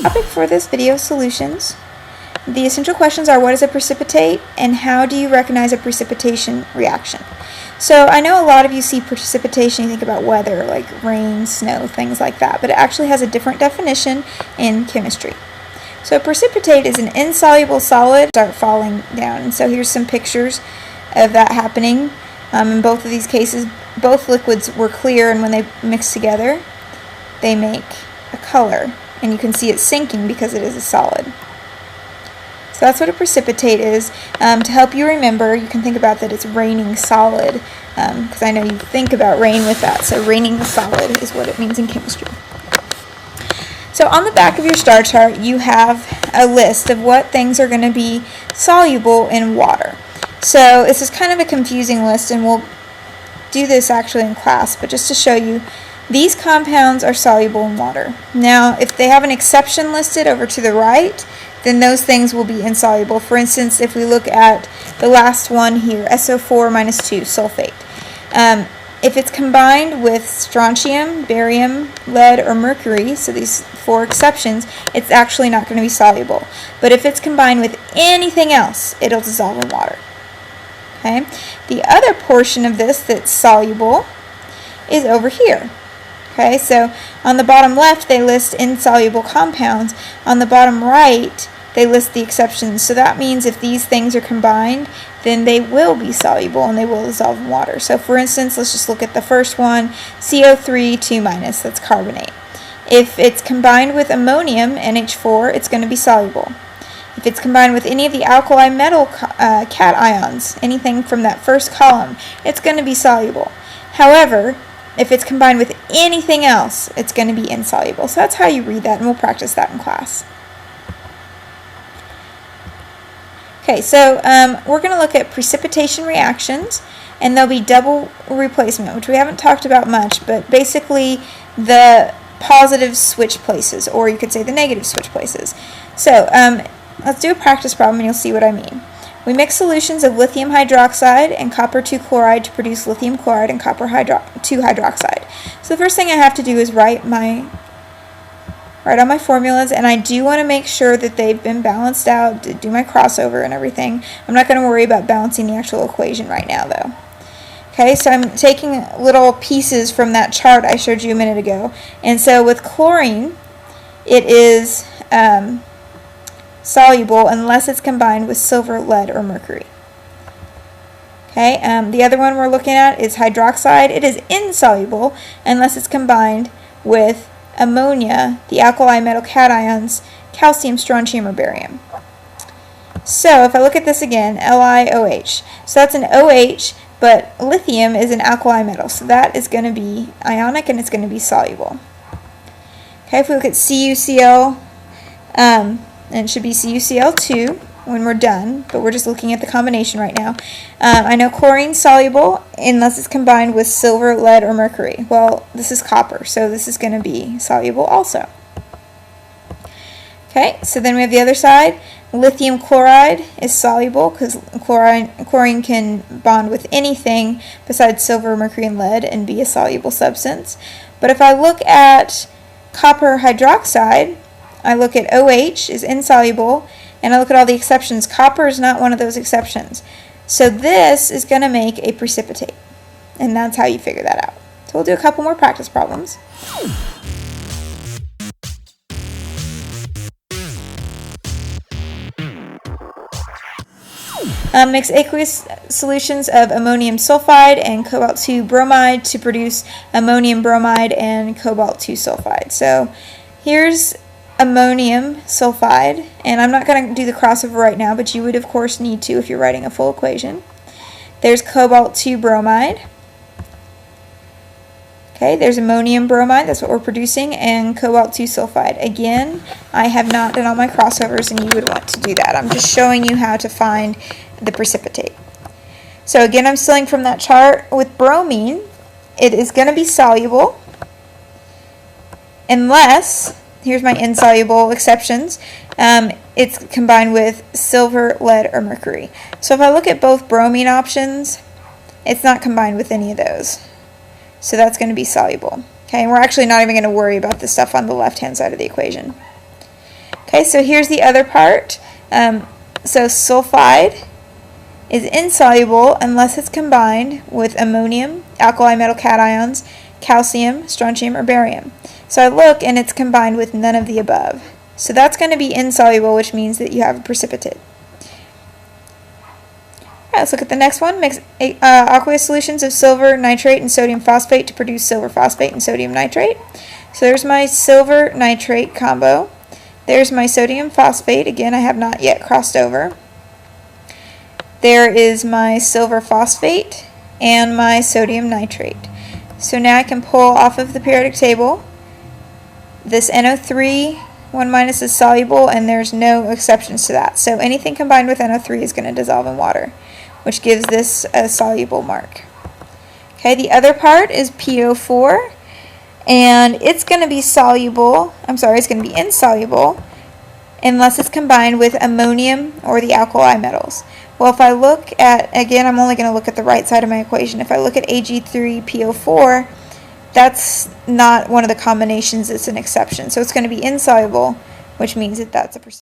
Topic for this video, solutions. The essential questions are, what is a precipitate, and how do you recognize a precipitation reaction? So I know a lot of you see precipitation, you think about weather, like rain, snow, things like that, but it actually has a different definition in chemistry. So a precipitate is an insoluble solid start falling down, and so here's some pictures of that happening. In both of these cases, both liquids were clear, and when they mix together, they make a color, and you can see it sinking because it is a solid. So that's what a precipitate is. To help you remember, you can think about that it's raining solid, because I know you think about rain with that. So raining solid is what it means in chemistry. So on the back of your star chart, you have a list of what things are going to be soluble in water. So this is kind of a confusing list, and we'll do this actually in class, but just to show you, these compounds are soluble in water. Now, if they have an exception listed over to the right, then those things will be insoluble. For instance, if we look at the last one here, SO4-2, sulfate. If it's combined with strontium, barium, lead, or mercury, so these four exceptions, it's actually not going to be soluble. But if it's combined with anything else, it'll dissolve in water. Okay? The other portion of this that's soluble is over here. Okay, so on the bottom left, they list insoluble compounds. On the bottom right, they list the exceptions. So that means if these things are combined, then they will be soluble and they will dissolve in water. So for instance, let's just look at the first one, CO3 2-, that's carbonate. If it's combined with ammonium, NH4, it's going to be soluble. If it's combined with any of the alkali metal cations, anything from that first column, it's going to be soluble. However, if it's combined with anything else, it's going to be insoluble. So that's how you read that, and we'll practice that in class. Okay, so we're going to look at precipitation reactions, and there'll be double replacement, which we haven't talked about much, but basically the positive switch places, or you could say the negative switch places. So let's do a practice problem, and you'll see what I mean. We mix solutions of lithium hydroxide and copper 2 chloride to produce lithium chloride and copper 2 hydroxide. So the first thing I have to do is write on my formulas, and I do want to make sure that they've been balanced out, to do my crossover and everything. I'm not going to worry about balancing the actual equation right now, though. Okay, so I'm taking little pieces from that chart I showed you a minute ago. And so with chlorine, it is soluble unless it's combined with silver, lead, or mercury. Okay, the other one we're looking at is hydroxide. It is insoluble unless it's combined with ammonia, the alkali metal cations, calcium, strontium, or barium. So if I look at this again, LiOH. So that's an OH, but lithium is an alkali metal. So that is going to be ionic, and it's going to be soluble. Okay, if we look at CuCl, and it should be CuCl2 when we're done, but we're just looking at the combination right now. I know chlorine's soluble unless it's combined with silver, lead, or mercury. Well, this is copper, so this is going to be soluble also. Okay, so then we have the other side. Lithium chloride is soluble because chlorine can bond with anything besides silver, mercury, and lead and be a soluble substance. But if I look at copper hydroxide, I look at OH is insoluble, and I look at all the exceptions. Copper is not one of those exceptions. So this is going to make a precipitate, and that's how you figure that out. So we'll do a couple more practice problems. Mix aqueous solutions of ammonium sulfide and cobalt 2 bromide to produce ammonium bromide and cobalt 2 sulfide. So here's ammonium sulfide, and I'm not going to do the crossover right now, but you would of course need to if you're writing a full equation. There's cobalt 2 bromide. Okay, there's ammonium bromide, that's what we're producing, and cobalt 2 sulfide. Again, I have not done all my crossovers, and you would want to do that. I'm just showing you how to find the precipitate. So again, I'm stealing from that chart. With bromine, it is going to be soluble unless, here's my insoluble exceptions, it's combined with silver, lead, or mercury. So if I look at both bromine options, it's not combined with any of those. So that's going to be soluble. Okay, and we're actually not even going to worry about the stuff on the left-hand side of the equation. Okay, so here's the other part. So sulfide is insoluble unless it's combined with ammonium, alkali metal cations, calcium, strontium, or barium. So I look and it's combined with none of the above. So that's going to be insoluble, which means that you have a precipitate. Alright, let's look at the next one. Mix aqueous solutions of silver nitrate and sodium phosphate to produce silver phosphate and sodium nitrate. So there's my silver nitrate combo. There's my sodium phosphate. Again, I have not yet crossed over. There is my silver phosphate and my sodium nitrate. So now I can pull off of the periodic table. This NO3, 1- is soluble, and there's no exceptions to that. So anything combined with NO3 is going to dissolve in water, which gives this a soluble mark. Okay, the other part is PO4, and it's going to be soluble, it's going to be insoluble unless it's combined with ammonium or the alkali metals. Well, if I look at, again, I'm only going to look at the right side of my equation. If I look at Ag3PO4, that's not one of the combinations, it's an exception. So it's going to be insoluble, which means that that's a percent.